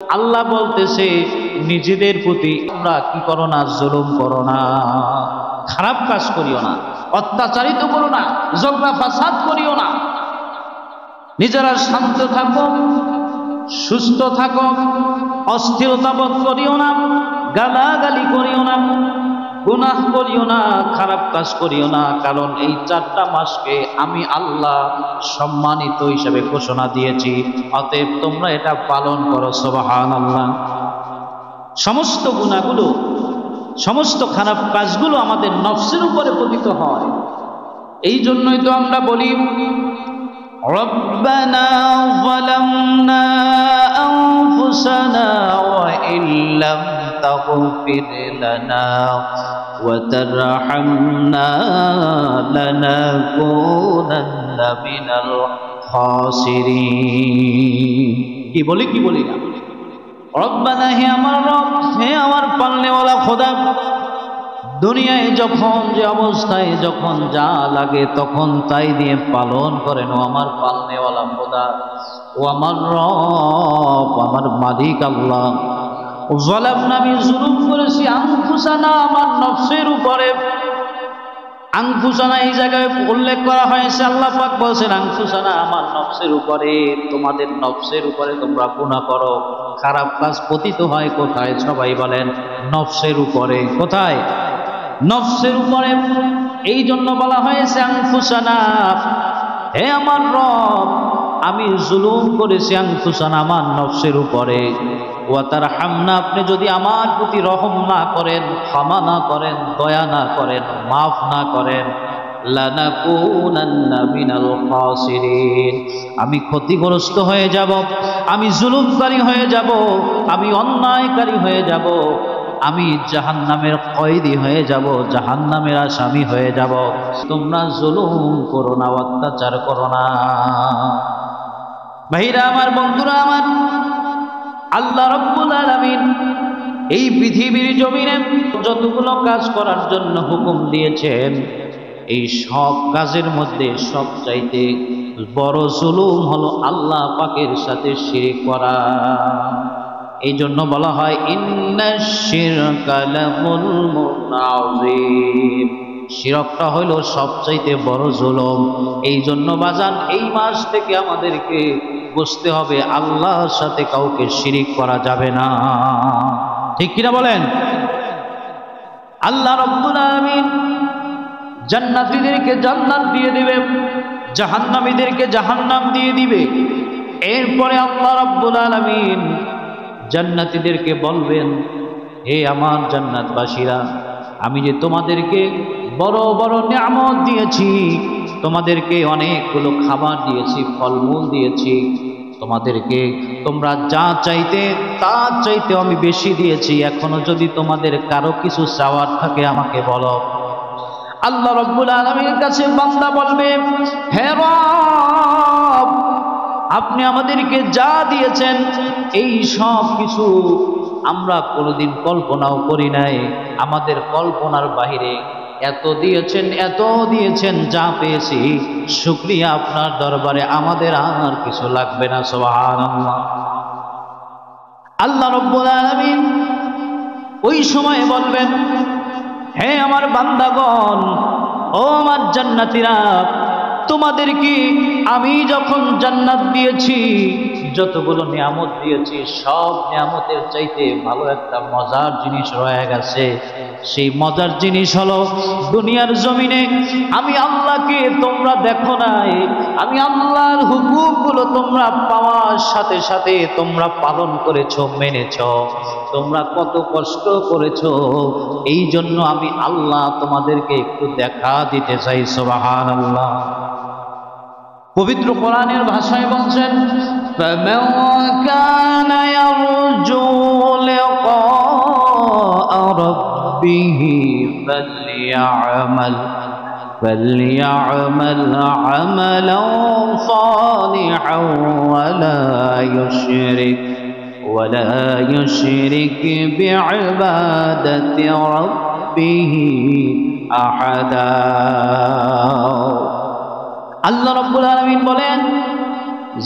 আল্লাহ বলতেছে নিজেদের প্রতি তোমরা কি করো না, জুলুম করো না, খারাপ কাজ করিও না, অত্যাচারিত করো না, ঝগড়া ফাসাদ করিও না। নিজেরা শান্ত থাকো, সুস্থ থাকো, অস্থিরতা বোধ করিও না, গালাগালি করিও না, গুনাহ করিও না, খারাপ কাজ করিও না। কারণ এই 4টা মাসকে আমি আল্লাহ সম্মানিত হিসেবে ঘোষণা দিয়েছি, অতএব তোমরা এটা পালন করো। সুবহানাল্লাহ। সমস্ত গুনাহগুলো, সমস্ত খারাপ কাজগুলো আমাদের নফসের উপরে পতিত হয়। এই জন্যই তো আমরা বলি রব্বানা যালামনা আনফুসানা ওয়া ইল্লাম তাগফির লানা ওয়া তারহামনা লানাকুনান্না মিনাল খাসিরিন। কি বলি না? রব্বানা, হে আমার রব, হে আমার পালনেওয়ালা খোদা, দুনিয়ায় যখন যে অবস্থায় যখন যা লাগে তখন তাই দিয়ে পালন করেন ও আমার পালনেওয়ালা খোদা, ও আমার রব, আমার মালিক আল্লাহ। যালামনা, আমি জুলুম করেছি, আনফুসানা, আমার নফসের উপরে। আনফুসানা এই জায়গায় উল্লেখ করা হয়েছে, আল্লাহ পাক বলছেন আনফুসানা, আমার নফসের উপরে। তোমাদের নফসের উপরে তোমরা গুনাহ করো, খারাপ কাজ পতিত হয় কোথায়? সবাই বলেন নফসের উপরে। কোথায়? নফসের উপরে। এই জন্য বলা হয়েছে আনফুসানা, হে আমার রব, আমি জুলুম করেছি আনফুসানা, আমার নফসের উপরে। ওয়া তারহামনা, আপনি যদি আমার প্রতি রহম না করেন, ক্ষমা না করেন, দয়া না করেন, মাফ না করেন, লানাকুনান্না মিনাল খাসিরিন, আমি ক্ষতিগ্রস্ত হয়ে যাব, আমি জুলুমকারী হয়ে যাব, আমি অন্যায়কারী হয়ে যাব, আমি জাহান্নামের কয়েদি হয়ে যাব, জাহান্নামের আসামি হয়ে যাব। তোমরা জুলুম করো না, অত্যাচার করো না। ভাইরা আমার, বন্ধুরা আমার, আল্লাহ রাব্বুল আলামিন এই পৃথিবীর জমিনে যতগুলো কাজ করার জন্য হুকুম দিয়েছেন, এই সব কাজের মধ্যে সবচাইতে বড় জুলুম হলো আল্লাহ পাকের সাথে শিরক করা। এই জন্য বলা হয় ইন্নাশ শিরকা লাযুলমুন আযীম, শিরকটা হলো সবচাইতে বড় জুলুম। এই জন্য বাজান, এই মাস থেকে আমাদেরকে বুঝতে হবে আল্লাহর সাথে কাউকে শিরিক করা যাবে না। ঠিক কিনা বলেন? আল্লাহ রাব্বুল আলামিন জান্নাতীদেরকে জান্নাত দিয়ে দিবে, জাহান্নামীদেরকে জাহান্নাম দিয়ে দিবে। এরপরে আল্লাহ রাব্বুল আলামিন জান্নাতীদেরকে বলবেন, হে আমার জান্নাতবাসীরা, আমি যে তোমাদেরকে বড় বড় নিয়ামত দিয়েছি, তোমাদেরকে অনেকগুলো খাবার দিয়েছি, ফলমূল দিয়েছি, তোমাদেরকে তোমরা যা চাইতে তার চাইতে আমি বেশি দিয়েছি, এখনো যদি তোমাদের কারো কিছু চাওয়ার থাকে আমাকে বলো। আল্লাহ রাব্বুল আলামিনের কাছে বান্দা বলবে, হে রব, আপনি আমাদেরকে যা দিয়েছেন এই সব কিছু আমরা কোনোদিন কল্পনাও করি নাই, আমাদের কল্পনার বাহিরে এত দিয়েছেন, এত দিয়েছেন, যা পেয়েছি শুকরিয়া আপনার দরবারে, আমাদের আর কিছু লাগবে না। সুবহানাল্লাহ। আল্লাহ রাব্বুল আলামিন ওই সময় বলবেন, হে আমার বান্দাগণ, ও আমার জান্নাতীরা, তোমাদেরকে আমি যখন জান্নাত দিয়েছি, যতগুলো নিয়ামত দিয়েছি, সব নিয়ামতের চাইতে ভালো একটা মজার জিনিস রয়ে গেছে। সেই মজার জিনিস হলো দুনিয়ার জমিনে আমি আল্লাহকে তোমরা দেখো নাই, আমি আল্লাহর হুকুমগুলো তোমরা পাওয়ার সাথে সাথে তোমরা পালন করেছো, মেনেছো, তোমরা কত কষ্ট করেছো, এই জন্য আমি আল্লাহ তোমাদেরকে একটু দেখা দিতে চাই। সুবহানাল্লাহ। পবিত্র কোরআনের ভাষায় বলছেন, فَمَنْ كَانَ يَرْجُو لِقَاءَ رَبِّهِ فَلْيَعْمَلْ عَمَلًا صَالِحًا وَلَا يُشْرِكْ بِعِبَادَةِ رَبِّهِ أَحَدًا। আল্লাহ রাব্বুল আলামিন বলেন,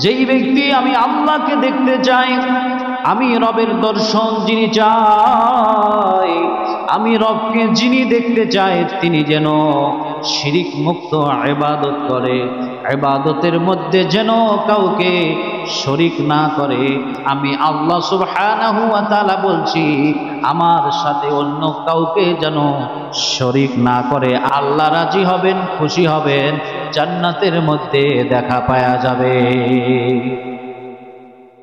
যেই ব্যক্তি আমি আল্লাহকে দেখতে চাই, আমি রবের দর্শন যিনি চায়, আমি রবকে যিনি দেখতে চায়, তিনি যেন শিরিক মুক্ত ইবাদত করে, ইবাদতের মধ্যে যেন কাউকে শরীক না করে। আমি আল্লাহ সুবহানাহু ওয়া তাআলা বলছি, আমার সাথে অন্য কাউকে যেন শরীক না করে। আল্লাহ রাজি হবেন, খুশি হবেন, জান্নাতের মধ্যে দেখা পাওয়া যাবে।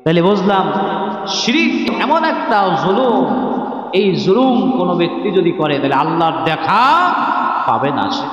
তাহলে বুঝলাম শিরিক এমন একটা জুলুম, এই জুলুম কোনো ব্যক্তি যদি করে তাহলে আল্লাহর দেখা পাবে না সে।